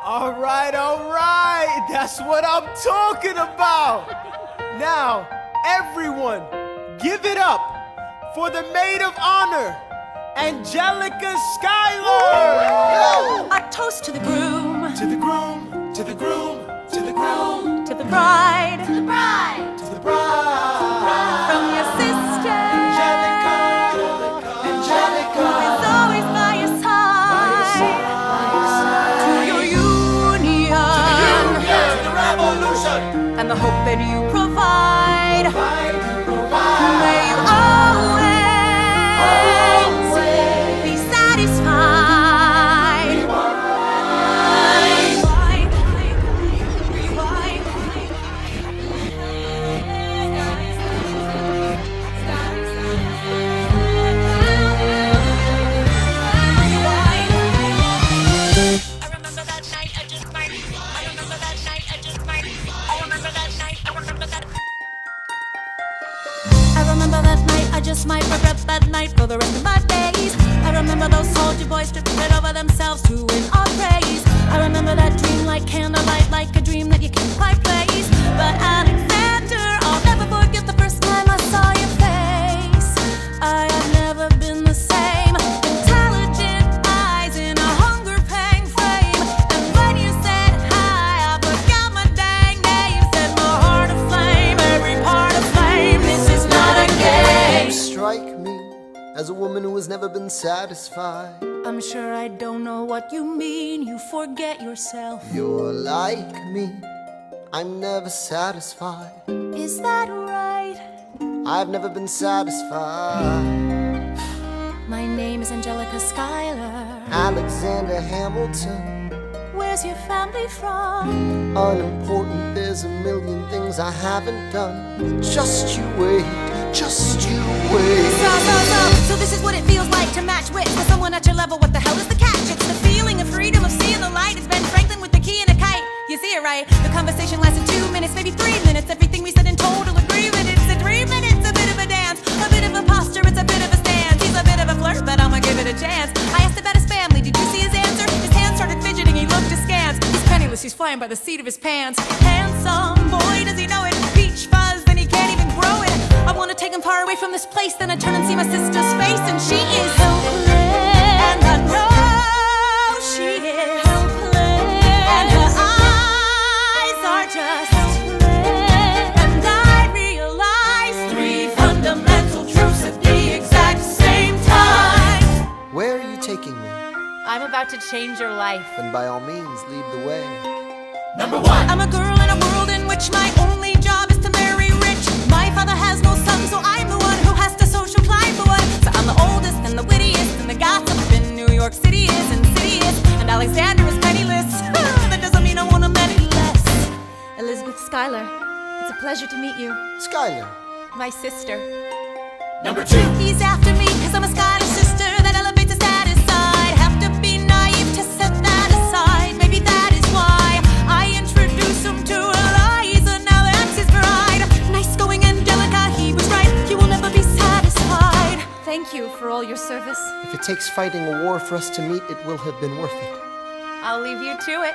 All right, that's what I'm talking about. Now, everyone, give it up for the maid of honor, Angelica Schuyler. A toast to the groom, To the groom, to the groom, to the groom, to the bride, to the bride, to the bride. from your sister, Angelica, Angelica, is always by your side. To your union, to the revolution. and the hope that you provide. Provide. May you always be satisfied. I remember that night, I just might regret that night for the rest of my days. I remember those soldier boys tripping it over themselves to win our praise. I remember that dream like candlelight, like a dream that you can't quite place. But Alexander, I'll never forget the first time I saw your face. I have never been the same. Intelligent eyes in a hunger pang frame. And when you said hi, I forgot my dang name. Set my heart aflame, every part aflame. This is not a game. You strike me as a woman who has never been satisfied. I'm sure I don't know what you mean. You forget yourself. You're like me, I'm never satisfied. Is that right? I've never been satisfied. My name is Angelica Schuyler. Alexander Hamilton, Where's your family from? unimportant, there's a million things I haven't done. Just you wait, just you wait. So this is what it feels like to match wits with someone at your level. What the hell is the catch? It's the feeling of freedom, of seeing the light. It's Ben Franklin with the key and a kite. You see it right? The conversation lasted 2 minutes, maybe 3 minutes. Everything we said in total agreement. It's a dream and it's a bit of a dance, a bit of a posture, it's a bit of a stance. He's a bit of a flirt, but I'ma give it a chance. I asked about his family, did you see his answer? His hands started fidgeting, he looked askance. He's penniless, he's flying by the seat of his pants. Handsome boy, does he know it? Peach fuzz, and he can't even grow it. I wanna take him far away from this place. Then I turn and see my sister's face, and she is helpless. And I know she is helpless. And her eyes are just helpless. And I realize 3 fundamental truths at the exact same time. Where are you taking me? I'm about to change your life. Then by all means, lead the way. Number one. I'm a girl in a world in which my only job is to marry rich. My father has no son, so I'm the one who has to social climb the one. So I'm the oldest and the wittiest, and the gossip in New York City is insidious. And Alexander is penniless. That doesn't mean I want him any less. Elizabeth Schuyler, it's a pleasure to meet you. Schuyler, My sister. Number two. He's after me, cause I'm a Schuyler sister that elevates a status side. Have to be naive to set that aside. Maybe that is why I introduce him to Eliza. Now that's his bride. Nice going, Angelica, he was right. You will never be satisfied. Thank you for all your service. if it takes fighting a war for us to meet, it will have been worth it. I'll leave you to it.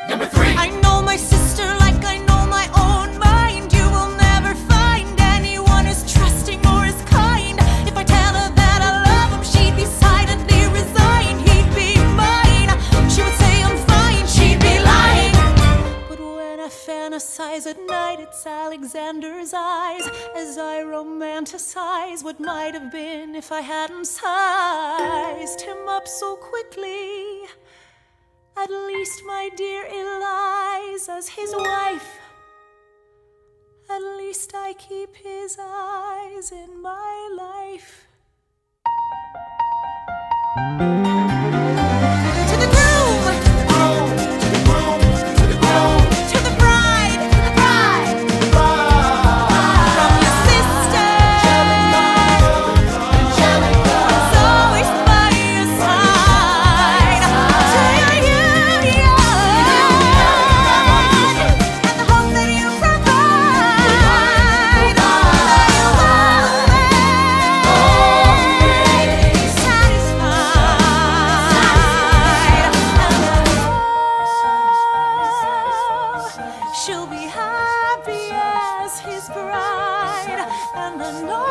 Number three. I know my sister like I know my own mind. You will never find anyone as trusting or as kind. If I tell her that I love him, she'd be silently resigned. He'd be mine. She would say I'm fine. She'd be lying. But when I fantasize at night, it's Alexander's eyes as I romanticize what might have been if I hadn't sized him up so quickly. At least, my dear Eliza's his wife. At least I keep his eyes in my life. To the groom, To the groom, to the groom, to the groom, to the bride, to the bride. from your sister. Angelica. It's always by your side. To your union, and the hope that you provide. May you always be satisfied. wanna know